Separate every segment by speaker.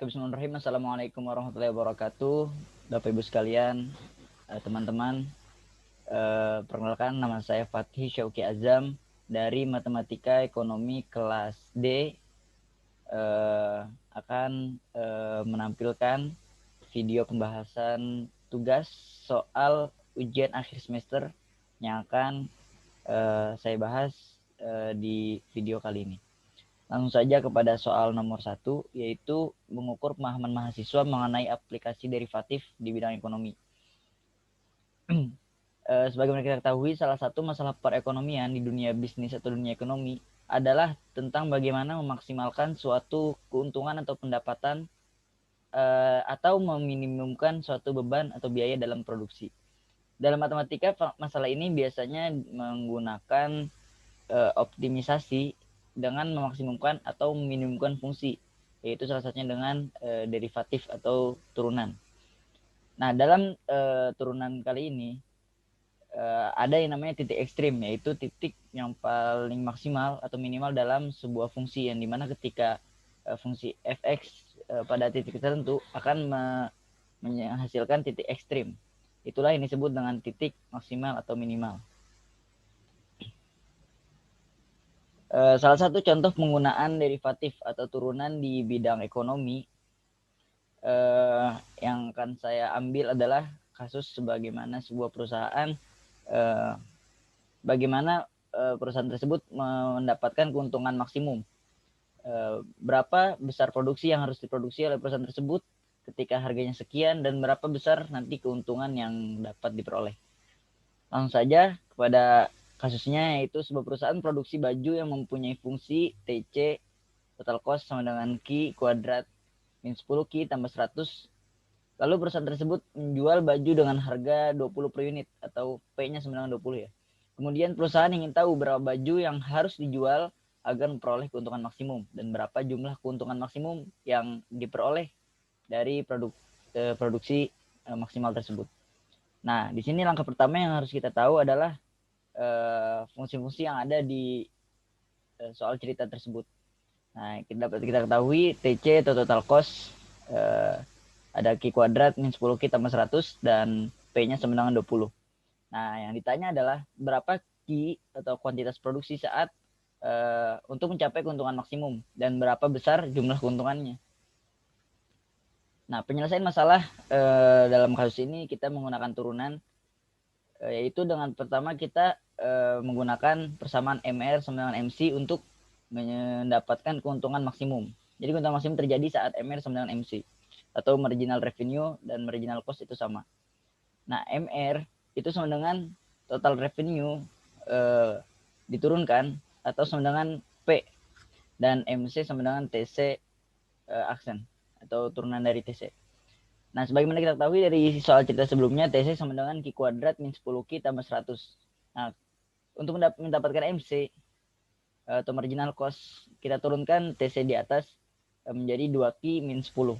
Speaker 1: Bismillahirrahmanirrahim. Assalamualaikum warahmatullahi wabarakatuh. Bapak Ibu sekalian, teman-teman. Perkenalkan, nama saya Fatih Syauki Azam dari Matematika Ekonomi kelas D. Akan menampilkan video pembahasan tugas soal ujian akhir semester yang akan saya bahas di video kali ini. Langsung saja kepada soal nomor 1, yaitu mengukur pemahaman mahasiswa mengenai aplikasi derivatif di bidang ekonomi. Sebagaimana kita ketahui, salah satu masalah perekonomian di dunia bisnis atau dunia ekonomi adalah tentang bagaimana memaksimalkan suatu keuntungan atau pendapatan atau meminimumkan suatu beban atau biaya dalam produksi. Dalam matematika, masalah ini biasanya menggunakan optimisasi dengan memaksimumkan atau meminimumkan fungsi, yaitu salah satunya dengan derivatif atau turunan. Nah, dalam turunan kali ini ada yang namanya titik ekstrim, yaitu titik yang paling maksimal atau minimal dalam sebuah fungsi, yang dimana ketika fungsi fx pada titik tertentu akan menghasilkan titik ekstrim. Itulah yang disebut dengan titik maksimal atau minimal. Salah satu contoh penggunaan derivatif atau turunan di bidang ekonomi yang akan saya ambil adalah kasus sebagaimana sebuah perusahaan, bagaimana perusahaan tersebut mendapatkan keuntungan maksimum. Berapa besar produksi yang harus diproduksi oleh perusahaan tersebut ketika harganya sekian, dan berapa besar nanti keuntungan yang dapat diperoleh. Langsung saja kepada kasusnya, yaitu sebuah perusahaan produksi baju yang mempunyai fungsi TC, total cost sama dengan Q kuadrat min 10 Q tambah 100. Lalu perusahaan tersebut menjual baju dengan harga 20 per unit, atau P-nya sama dengan 20 ya. Kemudian perusahaan ingin tahu berapa baju yang harus dijual agar memperoleh keuntungan maksimum, dan berapa jumlah keuntungan maksimum yang diperoleh dari produksi maksimal tersebut. Nah, di sini langkah pertama yang harus kita tahu adalah fungsi-fungsi yang ada di soal cerita tersebut. Nah, kita ketahui TC atau total cost ada Q kuadrat min 10 Q tambah 100 dan P-nya sama dengan 20. Nah, yang ditanya adalah berapa Q atau kuantitas produksi saat untuk mencapai keuntungan maksimum, dan berapa besar jumlah keuntungannya. Nah, penyelesaian masalah dalam kasus ini kita menggunakan turunan, yaitu dengan pertama kita menggunakan persamaan MR sama dengan MC untuk mendapatkan keuntungan maksimum. Jadi keuntungan maksimum terjadi saat MR sama dengan MC, atau marginal revenue dan marginal cost itu sama. Nah, MR itu sama dengan total revenue diturunkan atau sama dengan P, dan MC sama dengan TC aksen atau turunan dari TC. Nah, sebagaimana kita ketahui dari soal cerita sebelumnya, TC sama dengan Q kuadrat min 10 Q tambah 100. Nah, untuk mendapatkan MC atau marginal cost, kita turunkan TC di atas menjadi 2Q min 10.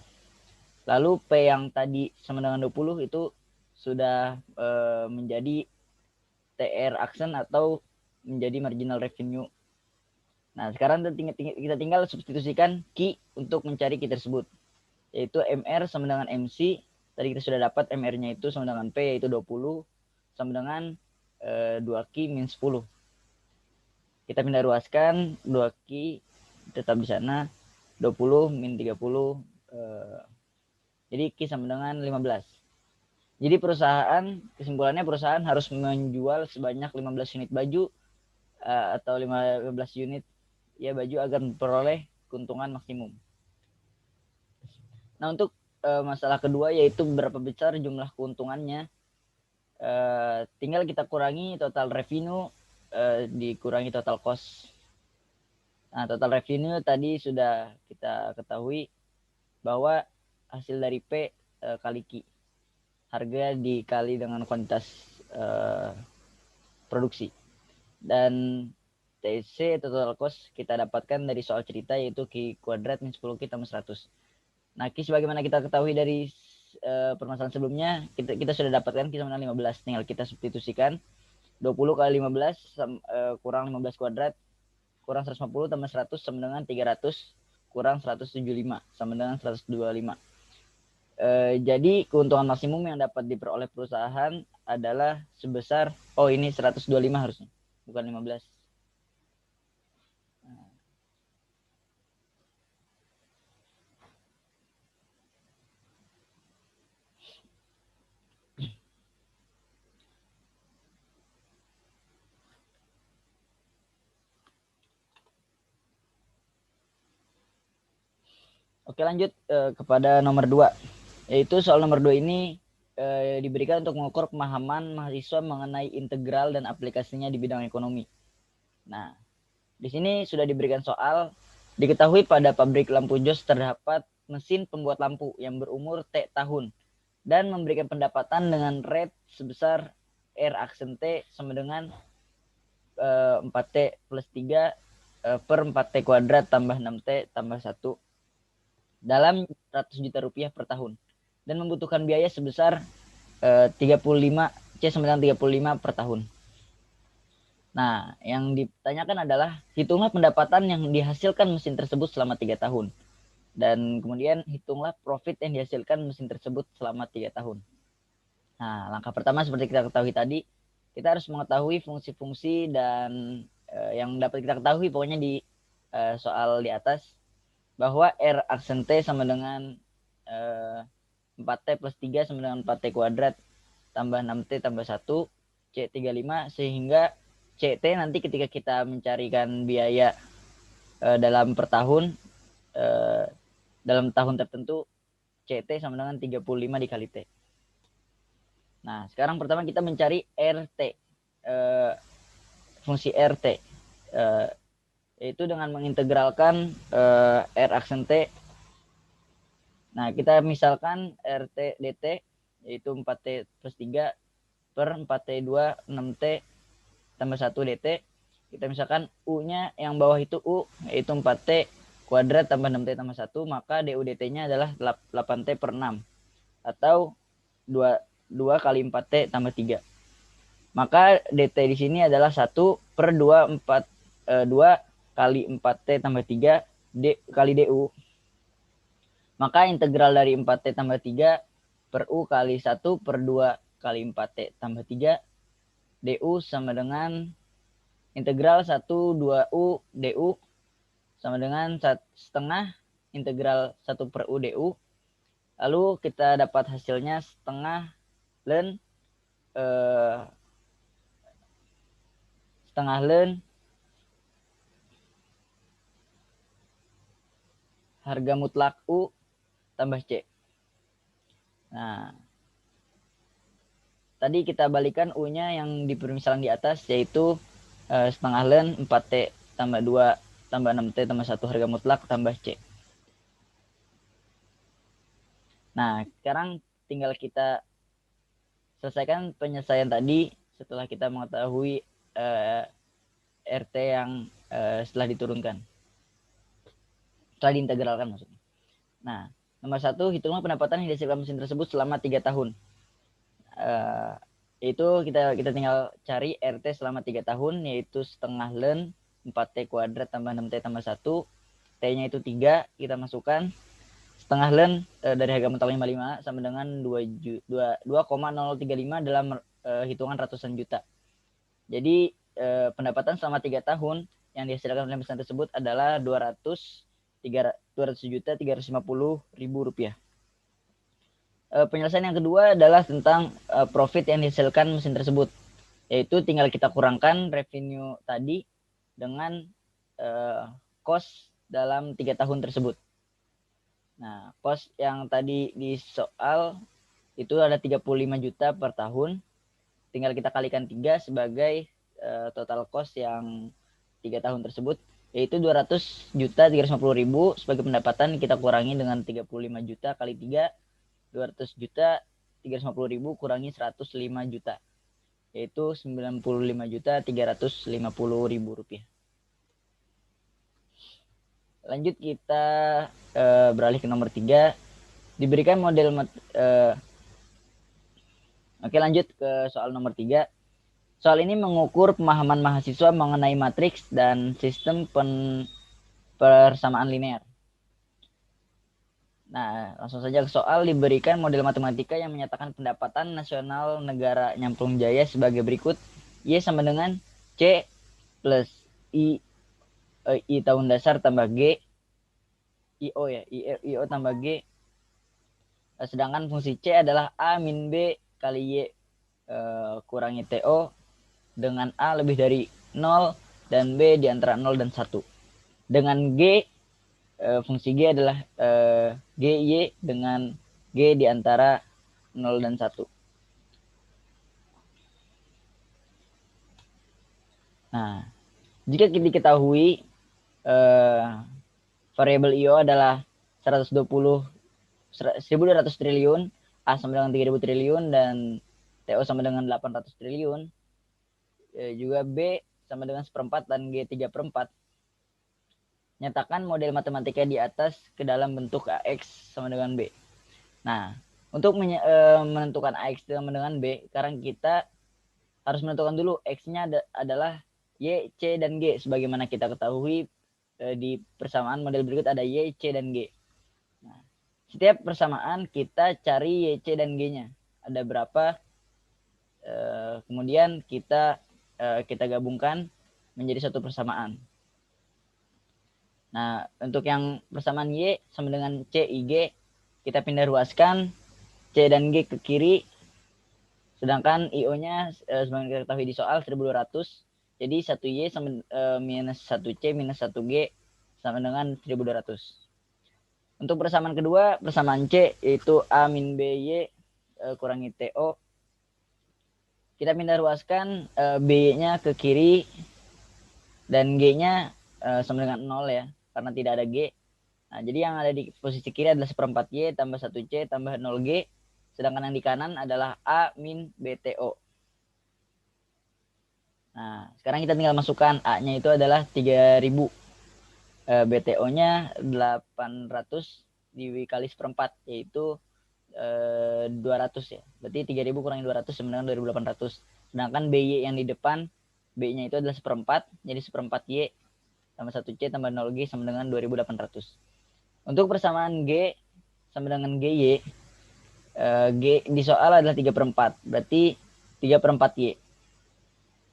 Speaker 1: Lalu P yang tadi sama dengan 20 itu sudah menjadi TR aksen atau menjadi marginal revenue. Nah, sekarang kita tinggal substitusikan Q untuk mencari Q tersebut, yaitu MR sama dengan MC. Tadi kita sudah dapat MR-nya itu sama dengan P, yaitu 20, sama dengan 2Q min 10. Kita pindah ruaskan, 2Q tetap di sana, 20 min 30, jadi Q sama dengan 15. Jadi kesimpulannya perusahaan harus menjual sebanyak 15 unit baju atau 15 unit ya baju agar memperoleh keuntungan maksimum. Nah, untuk masalah kedua, yaitu berapa besar jumlah keuntungannya, tinggal kita kurangi total revenue dikurangi total cost. Nah, total revenue tadi sudah kita ketahui bahwa hasil dari P kali Q, harga dikali dengan kuantitas produksi. Dan TC atau total cost kita dapatkan dari soal cerita, yaitu Q kuadrat min 10 Q tambah 100. Nah, Q sebagaimana kita ketahui dari permasalahan sebelumnya, kita sudah dapatkan Q sama dengan 15. Tinggal kita substitusikan 20 kali 15 kurang 15 kuadrat kurang 150 tambah 100 sama dengan 300. kurang 175 sama dengan 125. Jadi keuntungan maksimum yang dapat diperoleh perusahaan adalah sebesar, ini 125 harusnya, bukan 15. Oke, lanjut kepada nomor 2. Yaitu soal nomor 2 ini diberikan untuk mengukur pemahaman mahasiswa mengenai integral dan aplikasinya di bidang ekonomi. Nah, di sini sudah diberikan soal, diketahui pada pabrik lampu jos terdapat mesin pembuat lampu yang berumur T tahun dan memberikan pendapatan dengan rate sebesar R aksen T sama dengan 4T plus 3 per 4T kuadrat tambah 6T tambah 1 dalam 100 juta rupiah per tahun dan membutuhkan biaya sebesar 35 C sama dengan 35 per tahun. Nah, yang ditanyakan adalah hitunglah pendapatan yang dihasilkan mesin tersebut selama 3 tahun. Dan kemudian hitunglah profit yang dihasilkan mesin tersebut selama 3 tahun. Nah, langkah pertama seperti kita ketahui tadi, kita harus mengetahui fungsi-fungsi dan yang dapat kita ketahui pokoknya di soal di atas, bahwa R aksen T sama dengan 4T plus 3 sama dengan 4T kuadrat tambah 6T tambah 1 C35, sehingga CT nanti ketika kita mencarikan biaya dalam per tahun dalam tahun tertentu, CT sama dengan 35 dikali T. Nah, sekarang pertama kita mencari RT, fungsi RT, yaitu dengan mengintegralkan R aksen T. Nah, kita misalkan RT DT, yaitu 4T plus 3 per 4T2 6T tambah 1 DT. Kita misalkan U-nya yang bawah itu U, yaitu 4T kuadrat tambah 6T tambah 1, maka DU DT-nya adalah 8T per 6, atau 2 kali 4T tambah 3. Maka DT di sini adalah 1 per 2 kali 4T tambah 3 kali DU. Maka integral dari 4T tambah 3 per U kali 1 per 2 kali 4T tambah 3 DU sama dengan integral 1 2U DU sama dengan setengah integral 1 per U DU. Lalu kita dapat hasilnya setengah ln harga mutlak U tambah C. Nah, tadi kita balikan U-nya yang di permisalan di atas, yaitu setengah ln 4T tambah 2 tambah 6T tambah 1 harga mutlak tambah C. Nah, sekarang tinggal kita selesaikan penyelesaian tadi setelah kita mengetahui RT yang setelah diturunkan. Setelah diintegralkan maksudnya. Nah, nomor 1, hitunglah pendapatan yang dihasilkan mesin tersebut selama 3 tahun. Yaitu kita tinggal cari RT selama 3 tahun, yaitu setengah ln 4T kuadrat tambah 6T tambah 1. T-nya itu 3, kita masukkan. Setengah ln dari harga mutlak 55 sama dengan 2,035 dalam hitungan ratusan juta. Jadi pendapatan selama 3 tahun yang dihasilkan oleh mesin tersebut adalah 200.350.000 rupiah. Penyelesaian yang kedua adalah tentang profit yang dihasilkan mesin tersebut, yaitu tinggal kita kurangkan revenue tadi dengan cost dalam 3 tahun tersebut. Nah, cost yang tadi di soal itu ada 35 juta per tahun, tinggal kita kalikan 3 sebagai total cost yang 3 tahun tersebut, yaitu 200.350.000 sebagai pendapatan, kita kurangi dengan 35 juta kali 3, 200.350.000 kurangi 105 juta, yaitu 95.350.000 rupiah. Lanjut kita beralih ke nomor 3. Diberikan model Oke, lanjut ke soal nomor 3. Soal ini mengukur pemahaman mahasiswa mengenai matriks dan sistem persamaan linear. Nah, langsung saja ke soal. Diberikan model matematika yang menyatakan pendapatan nasional negara Nyamplung Jaya sebagai berikut. Y sama dengan C plus I tahun dasar tambah G, IO ya, IO tambah G. Sedangkan fungsi C adalah A min B kali Y kurangi TO dengan A lebih dari 0 dan B di antara 0 dan 1. Dengan G, fungsi G adalah GY dengan G di antara 0 dan 1. Nah, jika kita diketahui variabel IO adalah 1.200 triliun, A sama dengan 3.000 triliun, dan TO sama dengan 800 triliun, juga B sama dengan 1/4 dan G 3/4. Nyatakan model matematika di atas ke dalam bentuk AX sama dengan B. Nah, untuk menentukan AX sama dengan B, sekarang kita harus menentukan dulu X-nya adalah Y, C, dan G. Sebagaimana kita ketahui di persamaan model berikut ada Y, C, dan G. Nah, setiap persamaan kita cari Y, C, dan G-nya. Ada berapa? Kemudian kita gabungkan menjadi satu persamaan. Nah, untuk yang persamaan Y sama dengan C, I, G, kita pindah ruaskan C dan G ke kiri. Sedangkan IO-nya sebagaimana kita ketahui di soal 1.200. Jadi 1Y sama minus 1C minus 1G sama dengan 1.200. Untuk persamaan kedua, persamaan C yaitu A min BY kurangi TO. Kita pindah ruaskan BY-nya ke kiri dan G-nya sama dengan 0 ya, karena tidak ada G. Nah, jadi yang ada di posisi kiri adalah 1/4 Y tambah 1C tambah 0G. Sedangkan yang di kanan adalah A min BTO. Nah, sekarang kita tinggal masukkan A-nya itu adalah 3.000. BTO-nya 800 dikali 1/4, yaitu 200 ya. Berarti 3.000 kurangi 200 sama dengan 2.800. Sedangkan BY yang di depan, B-nya itu adalah 1/4, jadi 1/4 Y tambah 1C tambah 0G sama dengan 2.800. Untuk persamaan G sama dengan GY, G di soal adalah 3/4, berarti 3/4 Y.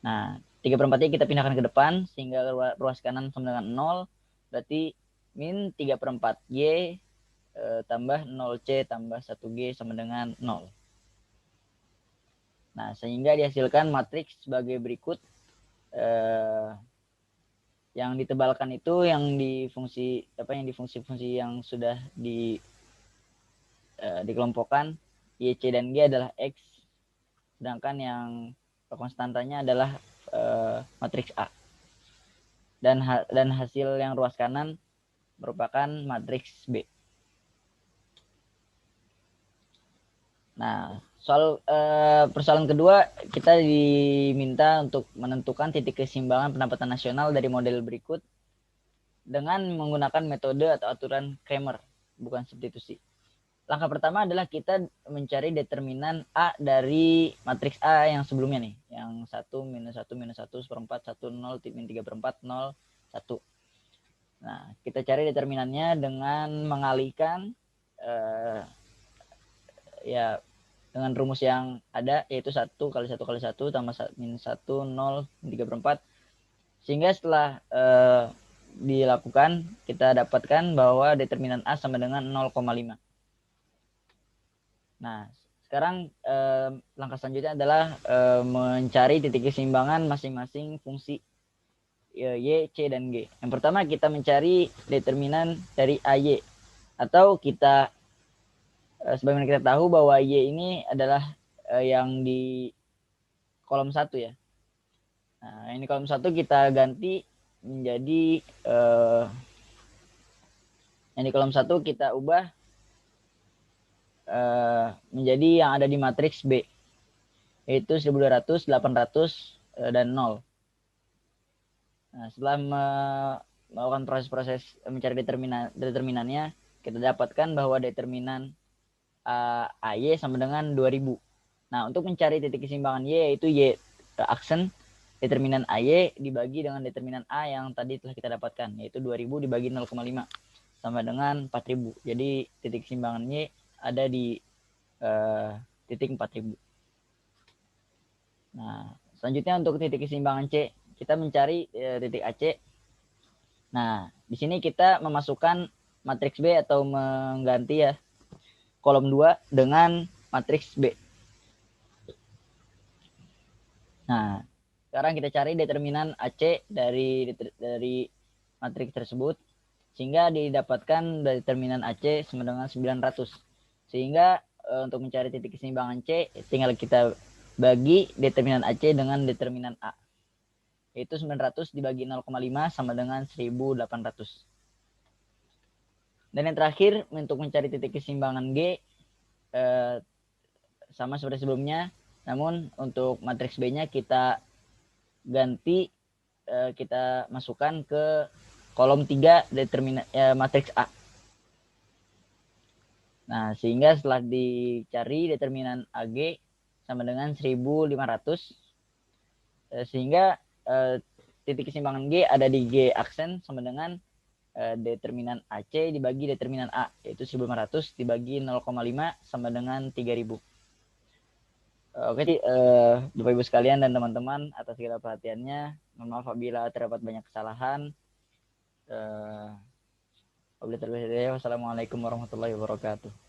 Speaker 1: Nah, 3/4 Y kita pindahkan ke depan, sehingga ruas kanan sama dengan 0, berarti min 3/4 Y tambah 0C tambah 1G sama dengan 0. Nah, sehingga dihasilkan matriks sebagai berikut. Yang ditebalkan itu yang di fungsi-fungsi yang sudah dikelompokkan Y, C, dan G adalah X, sedangkan yang konstantanya adalah matriks A. Dan hasil yang ruas kanan merupakan matriks B. Nah, soal persoalan kedua, kita diminta untuk menentukan titik keseimbangan pendapatan nasional dari model berikut dengan menggunakan metode atau aturan Cramer, bukan substitusi. Langkah pertama adalah kita mencari determinan A dari matriks A yang sebelumnya nih, yang 1, minus 1, minus 1, 1/4, 1, 0, min 3/4, 0, 1. Nah, kita cari determinannya dengan mengalihkan ya dengan rumus yang ada, yaitu 1 kali 1 kali 1 tambah minus 1, 0, min 3/4. Sehingga setelah dilakukan, kita dapatkan bahwa determinan A sama dengan 0,5. Nah, sekarang langkah selanjutnya adalah mencari titik keseimbangan masing-masing fungsi Y, C, dan G. Yang pertama kita mencari determinan dari AY, atau kita sebagaimana kita tahu bahwa Y ini adalah yang di kolom 1 ya. Nah, ini kolom 1 kita ganti menjadi yang di kolom 1 kita ubah menjadi yang ada di matriks B, yaitu 1.200, 800, dan 0. Nah, setelah melakukan proses-proses mencari determinannya, kita dapatkan bahwa determinan AY sama dengan 2.000. Nah, untuk mencari titik keseimbangan Y, yaitu Y aksen, determinan AY dibagi dengan determinan A yang tadi telah kita dapatkan, yaitu 2.000 dibagi 0,5. sama dengan 4.000. Jadi titik keseimbangan Y ada di titik 4.000. Nah, selanjutnya untuk titik keseimbangan C, kita mencari titik AC. Nah, di sini kita memasukkan matriks B atau mengganti ya kolom 2 dengan matriks B. Nah, sekarang kita cari determinan AC dari matriks tersebut, sehingga didapatkan determinan AC sama dengan 900. Sehingga untuk mencari titik keseimbangan C, tinggal kita bagi determinan AC dengan determinan A. Yaitu 900 dibagi 0,5 sama dengan 1800. Dan yang terakhir, untuk mencari titik keseimbangan G, sama seperti sebelumnya, namun untuk matriks B-nya kita ganti, kita masukkan ke kolom 3 matriks A. Nah, sehingga setelah dicari determinan AG sama dengan 1500, sehingga titik keseimbangan G ada di G aksen sama dengan determinan AC dibagi determinan A, yaitu 1500 dibagi 0,5 sama dengan 3000. Oke, Bapak Ibu sekalian dan teman-teman, atas segala perhatiannya. Mohon maaf apabila terdapat banyak kesalahan. Wassalamualaikum warahmatullahi wabarakatuh.